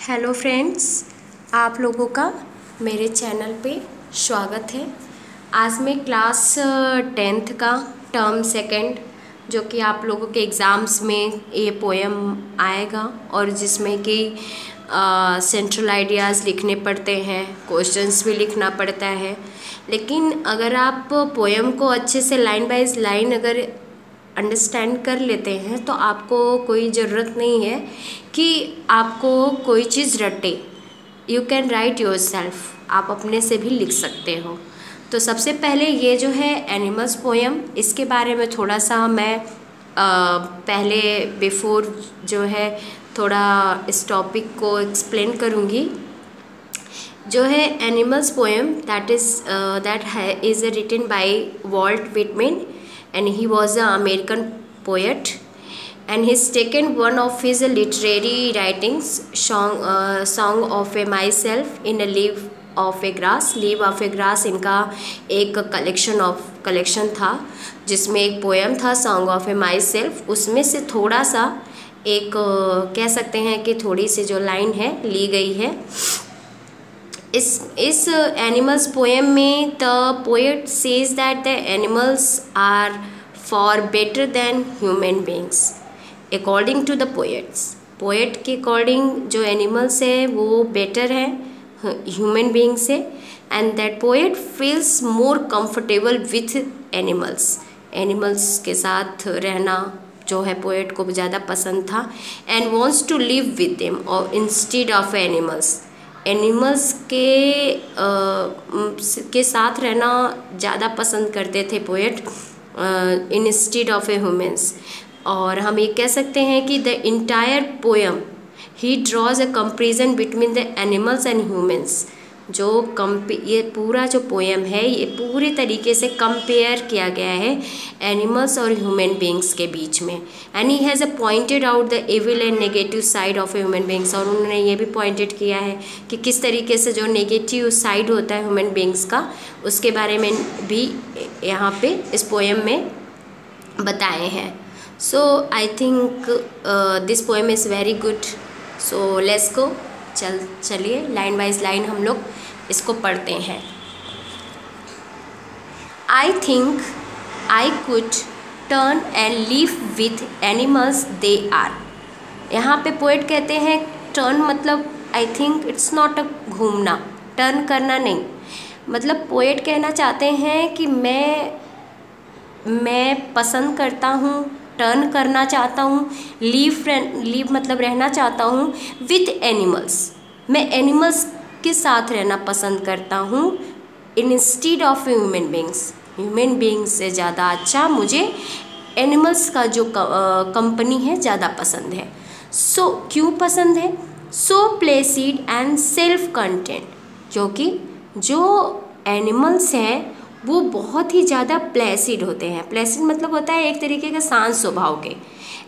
Hello friends, आप लोगों का मेरे चैनल पे स्वागत है। आज मैं क्लास 10th का टर्म सेकंड जो कि आप लोगों के एग्ज़ाम्स में ये पोएम आएगा और जिसमें कि सेंट्रल आइडियाज़ लिखने पड़ते हैं, क्वेश्चंस भी लिखना पड़ता है। लेकिन अगर आप पोएम को अच्छे से लाइन बाय लाइन अगर अंडरस्टैंड कर लेते हैं तो आपको कोई ज़रूरत नहीं है कि आपको कोई चीज़ रटे। You can write yourself, आप अपने से भी लिख सकते हो। तो सबसे पहले ये जो है एनिमल्स पोएम, इसके बारे में थोड़ा सा मैं पहले बिफोर जो है थोड़ा इस टॉपिक को एक्सप्लेन करूँगी। जो है animals poem that is written by Walt Whitman and he was an American poet, and he's taken one of his literary writings, song of a myself in a leaf of a grass इनका एक collection था जिसमें एक poem था song of a my self. उसमें से थोड़ा सा एक कह सकते हैं कि थोड़ी सी जो लाइन है ली गई है। इस एनिमल्स पोएम में the poet says that the animals are far better than human beings according to the poet के अकॉर्डिंग जो एनिमल्स है वो बेटर है ह्यूमन बींग से, and that poet feels more comfortable with animals के साथ रहना जो है पोएट को ज़्यादा पसंद था, and wants to live with them और इंस्टीड ऑफ एनिमल्स के साथ रहना ज़्यादा पसंद करते थे poet instead of a humans. और हम ये कह सकते हैं कि द इंटायर पोएम ही draws a comparison between the animals and humans. ये पूरा जो पोएम है ये पूरे तरीके से कंपेयर किया गया है एनिमल्स और ह्यूमन बींग्स के बीच में, and he has pointed out the evil and negative side of human beings. और उन्होंने ये भी पॉइंटेड किया है कि किस तरीके से जो नेगेटिव साइड होता है ह्यूमन बींग्स का उसके बारे में भी यहाँ पे इस पोएम में बताए हैं। So I think this poem is very good. So let's go, चलिए लाइन वाइज लाइन हम लोग इसको पढ़ते हैं। I think I could turn and live with animals they are. यहाँ पे पोएट कहते हैं टर्न मतलब I think it's not a घूमना, टर्न करना नहीं। मतलब पोएट कहना चाहते हैं कि मैं पसंद करता हूँ, टर्न करना चाहता हूँ, लीव मतलब रहना चाहता हूँ विथ एनिमल्स, मैं एनिमल्स के साथ रहना पसंद करता हूँ इंस्टीड ऑफ ह्यूमन बींग्स से ज़्यादा अच्छा मुझे एनिमल्स का जो कंपनी है ज़्यादा पसंद है। सो क्यों पसंद है? सो प्लेसिड एंड सेल्फ कंटेंट, क्योंकि जो एनिमल्स हैं वो बहुत ही ज़्यादा प्लेसिड होते हैं। प्लेसिड मतलब होता है एक तरीके का शांत स्वभाव के,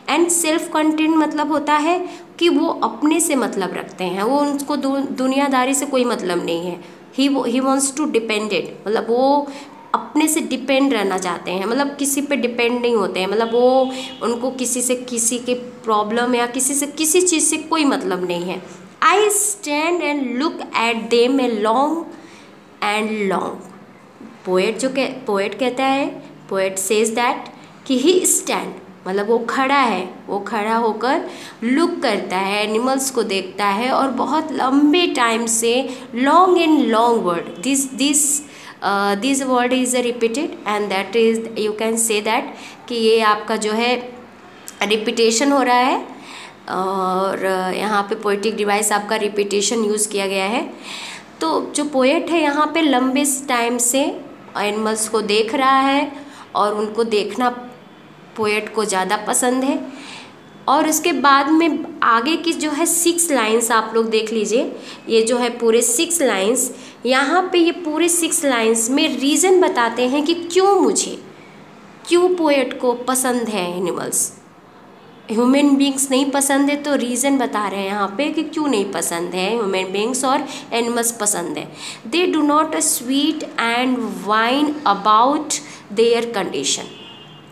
एंड सेल्फ कंटेंट मतलब होता है कि वो अपने से मतलब रखते हैं, वो उनको दुनियादारी से कोई मतलब नहीं है। ही वॉन्ट्स टू डिपेंडेड, मतलब वो अपने से डिपेंड रहना चाहते हैं, मतलब किसी पे डिपेंड नहीं होते हैं, मतलब वो उनको किसी के प्रॉब्लम या किसी चीज़ से कोई मतलब नहीं है। I stand and look at them a long and long. Poet कहता है, पोएट सेज दैट कि ही स्टैंड मतलब वो खड़ा है, वो खड़ा होकर लुक करता है, एनिमल्स को देखता है और बहुत लंबे टाइम से long and long word this word is repeated and that is you can say that कि ये आपका जो है रिपीटेशन हो रहा है, और यहाँ पे पोएटिक डिवाइस आपका रिपीटेशन यूज़ किया गया है। तो जो पोएट है यहाँ पे लंबे टाइम से एनिमल्स को देख रहा है और उनको देखना पोएट को ज़्यादा पसंद है। और उसके बाद में आगे की जो है 6 लाइन्स आप लोग देख लीजिए, ये जो है पूरे 6 लाइन्स, यहाँ पे ये पूरे 6 लाइन्स में रीज़न बताते हैं कि क्यों पोएट को पसंद है एनिमल्स, ह्यूमन बींग्स नहीं पसंद है। तो रीज़न बता रहे हैं यहाँ पे कि क्यों नहीं पसंद है ह्यूमन बींग्स और एनिमल्स पसंद है। They do not sweet and wine about their condition.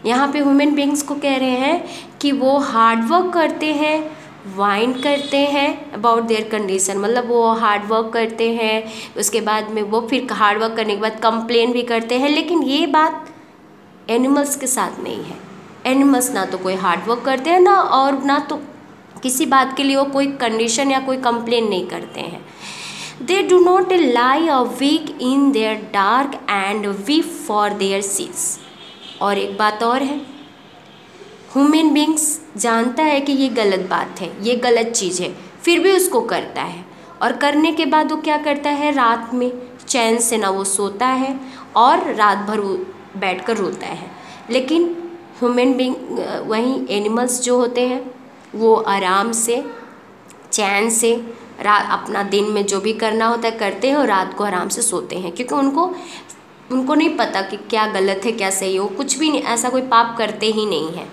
यहाँ पे ह्यूमन बींग्स को कह रहे हैं कि वो हार्ड वर्क करते हैं, वाइन करते हैं अबाउट देयर कंडीशन, मतलब वो हार्ड वर्क करते हैं, उसके बाद में वो फिर हार्ड वर्क करने के बाद कंप्लेन भी करते हैं। लेकिन ये बात एनिमल्स के साथ नहीं है। एनिमल्स ना तो कोई हार्ड वर्क करते हैं ना, और ना तो किसी बात के लिए वो कोई कंडीशन या कोई कंप्लेन नहीं करते हैं। दे do not lie awake in their dark and weep for their seeds. और एक बात और है, ह्यूमन बींग्स जानता है कि ये गलत बात है, ये गलत चीज़ है, फिर भी उसको करता है। और करने के बाद वो क्या करता है, रात में चैन से ना वो सोता है और रात भर वो बैठ कर रोता है। लेकिन ह्यूमन बींग वहीं एनिमल्स जो होते हैं वो आराम से चैन से रात अपना दिन में जो भी करना होता है करते हैं और रात को आराम से सोते हैं, क्योंकि उनको नहीं पता कि क्या गलत है क्या सही है। वो कुछ भी नहीं, ऐसा कोई पाप करते ही नहीं है।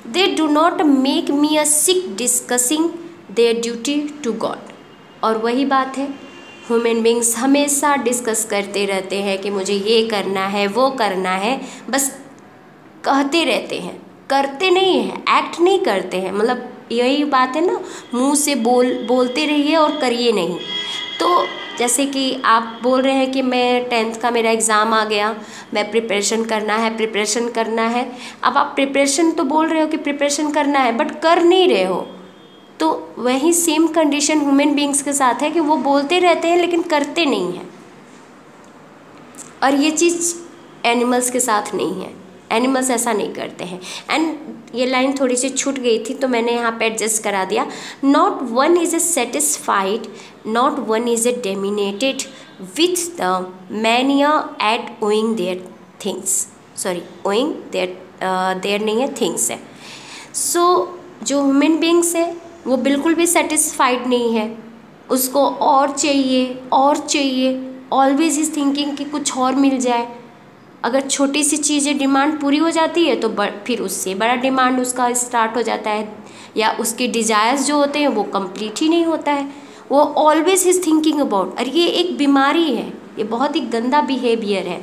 They do not make me a sick discussing their duty to God. और वही बात है, ह्यूमन बींग्स हमेशा डिस्कस करते रहते हैं कि मुझे ये करना है वो करना है, बस कहते रहते हैं, करते नहीं हैं, एक्ट नहीं करते हैं। मतलब यही बात है ना, मुंह से बोलते रहिए और करिए नहीं। तो जैसे कि आप बोल रहे हैं कि मैं 10th का मेरा एग्ज़ाम आ गया, मैं प्रिपरेशन करना है। अब आप प्रिपरेशन तो बोल रहे हो कि प्रिपरेशन करना है, बट कर नहीं रहे हो। तो वही सेम कंडीशन ह्यूमन बींग्स के साथ है कि वो बोलते रहते हैं लेकिन करते नहीं हैं। और ये चीज़ एनिमल्स के साथ नहीं है, एनिमल्स ऐसा नहीं करते हैं। एंड ये लाइन थोड़ी सी छूट गई थी तो मैंने यहाँ पे एडजस्ट करा दिया। Not one is a satisfied, not one is a dominated with the mania at owing their things. Sorry, owing their नहीं है, थिंग्स है। सो जो ह्यूमन बींग्स है वो बिल्कुल भी सेटिस्फाइड नहीं है, उसको और चाहिए, ऑलवेज इज थिंकिंग कि कुछ और मिल जाए। अगर छोटी सी चीज़ें डिमांड पूरी हो जाती है तो फिर उससे बड़ा डिमांड उसका स्टार्ट हो जाता है, या उसके डिज़ायर्स जो होते हैं वो कंप्लीट ही नहीं होता है। वो ऑलवेज इज थिंकिंग अबाउट, और ये एक बीमारी है, ये बहुत ही गंदा बिहेवियर है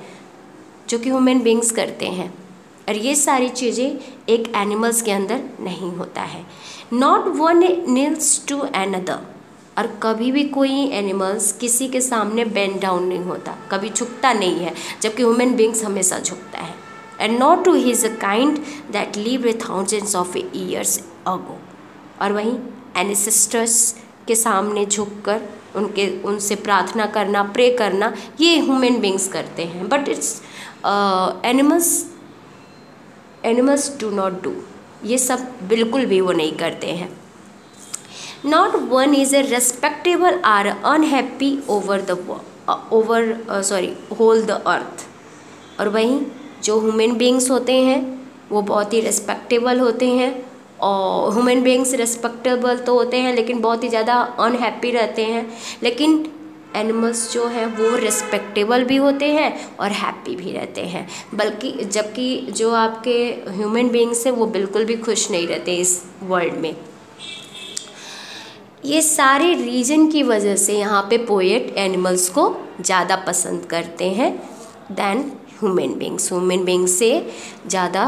जो कि ह्यूमन बींग्स करते हैं। और ये सारी चीज़ें एक एनिमल्स के अंदर नहीं होता है। Not one kneels to another, और कभी भी कोई एनिमल्स किसी के सामने बेंड डाउन नहीं होता, कभी झुकता नहीं है, जबकि ह्यूमन बींग्स हमेशा झुकता है। And not to his kind that live thousands of years ago. और वहीं एनिसेस्टर्स के सामने झुककर उनसे प्रार्थना करना, प्रे करना, ये ह्यूमन बींग्स करते हैं। But it's animals do not do, ये सब बिल्कुल भी वो नहीं करते हैं। Not one is a respectable or unhappy over whole the earth। और वहीं जो ह्यूमन बींग्स होते हैं वो बहुत ही रेस्पेक्टेबल होते हैं, और ह्यूमन बींग्स रेस्पेक्टेबल तो होते हैं लेकिन बहुत ही ज़्यादा अनहैप्पी रहते हैं। लेकिन एनिमल्स जो हैं वो रेस्पेक्टेबल भी होते हैं और हैप्पी भी रहते हैं, जबकि जो आपके ह्यूमन बींग्स हैं वो बिल्कुल भी खुश नहीं रहते इस वर्ल्ड में। ये सारे रीज़न की वजह से यहाँ पे पोएट एनिमल्स को ज़्यादा पसंद करते हैं दैन ह्यूमन बींग्स से ज़्यादा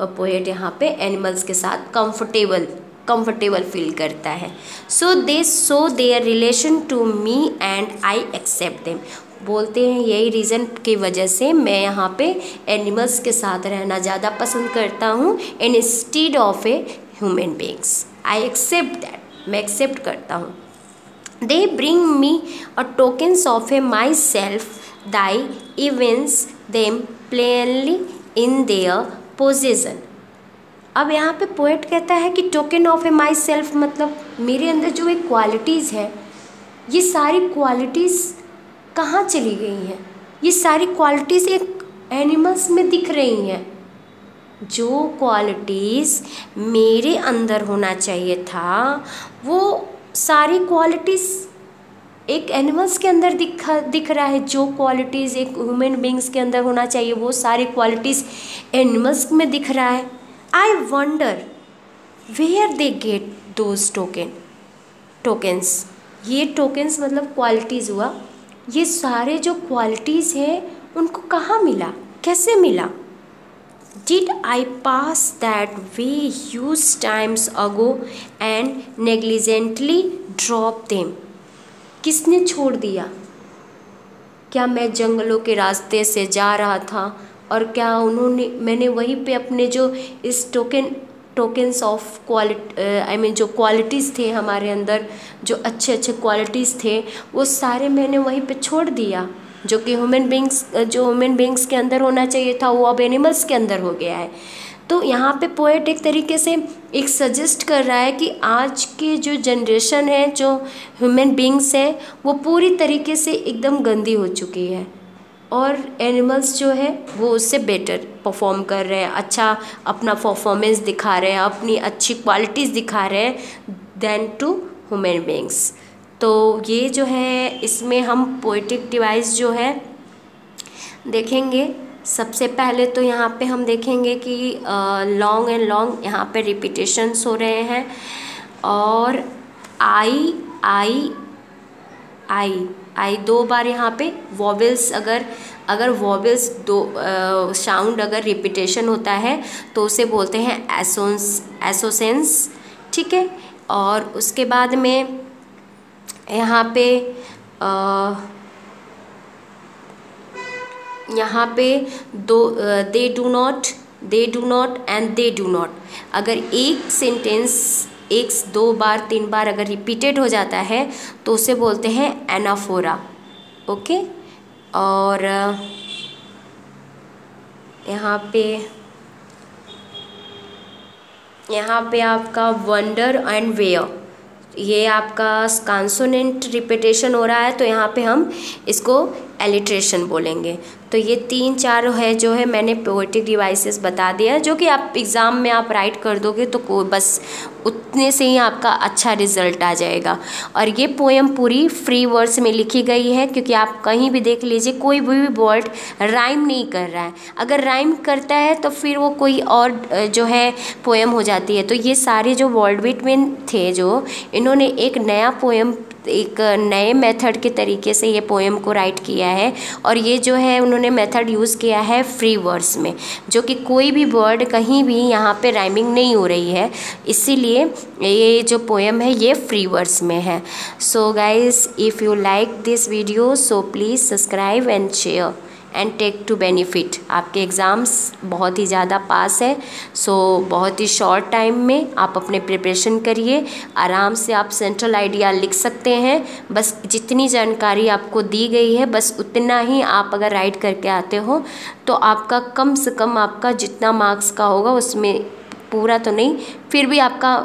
पोएट यहाँ पे एनिमल्स के साथ कंफर्टेबल फील करता है। So they show their relation to me and I accept them. बोलते हैं यही रीज़न की वजह से मैं यहाँ पे एनिमल्स के साथ रहना ज़्यादा पसंद करता हूँ instead of a human beings. I accept that, मैं एक्सेप्ट करता हूँ। They bring me a tokens of a myself they events them plainly in their possession. अब यहाँ पे पोएट कहता है कि token of a myself, मतलब मेरे अंदर जो एक क्वालिटीज़ है, ये सारी क्वालिटीज़ कहाँ चली गई हैं? ये सारी क्वालिटीज़ एक एनिमल्स में दिख रही हैं। जो क्वालिटीज़ मेरे अंदर होना चाहिए था वो सारी क्वालिटीज़ एक एनिमल्स के अंदर दिख रहा है। जो क्वालिटीज़ एक ह्यूमन बींग्स के अंदर होना चाहिए वो सारी क्वालिटीज़ एनिमल्स में दिख रहा है। I wonder where they get those tokens. ये टोकन्स मतलब क्वालिटीज़ हुआ, ये सारे जो क्वालिटीज़ हैं उनको कहाँ मिला, कैसे मिला? Did I pass that way huge times ago and negligently drop them? किसने छोड़ दिया? क्या मैं जंगलों के रास्ते से जा रहा था और क्या मैंने वहीं पे अपने जो इस टोकन्स ऑफ क्वालिटी जो क्वालिटीज़ थे हमारे अंदर, जो अच्छे अच्छे क्वालिटीज़ थे, वो सारे मैंने वहीं पे छोड़ दिया। जो कि ह्यूमन बींग्स के अंदर होना चाहिए था वो अब एनिमल्स के अंदर हो गया है। तो यहाँ पे पोएट एक तरीके से एक सजेस्ट कर रहा है कि आज की जो जनरेशन है, जो ह्यूमन बींग्स है, वो पूरी तरीके से एकदम गंदी हो चुकी है और एनिमल्स जो है वो उससे बेटर परफॉर्म कर रहे हैं, अच्छा अपना परफॉर्मेंस दिखा रहे हैं, अपनी अच्छी क्वालिटीज़ दिखा रहे हैं देन टू ह्यूमन बींग्स। तो ये जो है इसमें हम पोएटिक डिवाइस जो है देखेंगे। सबसे पहले तो यहाँ पे हम देखेंगे कि लॉन्ग एंड लॉन्ग यहाँ पे रिपीटेशंस हो रहे हैं और आई आई आई आई 2 बार यहाँ पे वॉवेल्स, अगर वॉवेल्स 2 साउंड अगर रिपीटेशन होता है तो उसे बोलते हैं एसोसेंस, ठीक है। और उसके बाद में यहाँ पे दे do not and they do not, अगर एक सेंटेंस 1, 2 बार 3 बार अगर रिपीटेड हो जाता है तो उसे बोलते हैं एनाफोरा, ओके। और यहाँ पे आपका वंडर एंड वेयर, ये आपका कॉन्सोनेंट रिपीटेशन हो रहा है तो यहाँ पे हम इसको एलिट्रेशन बोलेंगे। तो ये 3-4 है जो है मैंने पोएटिक डिवाइसेस बता दिया है, जो कि आप एग्ज़ाम में आप राइट कर दोगे तो बस उतने से ही आपका अच्छा रिजल्ट आ जाएगा। और ये पोएम पूरी फ्री वर्ड्स में लिखी गई है, क्योंकि आप कहीं भी देख लीजिए कोई भी वर्ड राइम नहीं कर रहा है। अगर राइम करता है तो फिर वो कोई और जो है पोएम हो जाती है। तो ये सारे जो वर्ल्ड विटमैन थे जो इन्होंने एक नया पोएम, एक नए मेथड के तरीके से ये पोएम को राइट किया है। और ये जो है उन्होंने मेथड यूज़ किया है फ्री वर्ड्स में, जो कि कोई भी वर्ड कहीं भी यहाँ पे राइमिंग नहीं हो रही है, इसीलिए ये जो पोएम है ये फ्री वर्ड्स में है। So guys, if you like this video so please subscribe and share and take to benefit. आपके एग्ज़ाम्स बहुत ही ज़्यादा पास है, सो बहुत ही शॉर्ट टाइम में आप अपने प्रिपरेशन करिए। आराम से आप सेंट्रल आइडिया लिख सकते हैं, बस जितनी जानकारी आपको दी गई है बस उतना ही आप अगर राइट करके आते हो तो आपका कम से कम आपका जितना मार्क्स का होगा उसमें पूरा तो नहीं, फिर भी आपका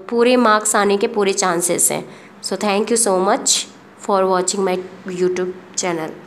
पूरे मार्क्स आने के पूरे चांसेस हैं। So thank you so much for watching my YouTube channel.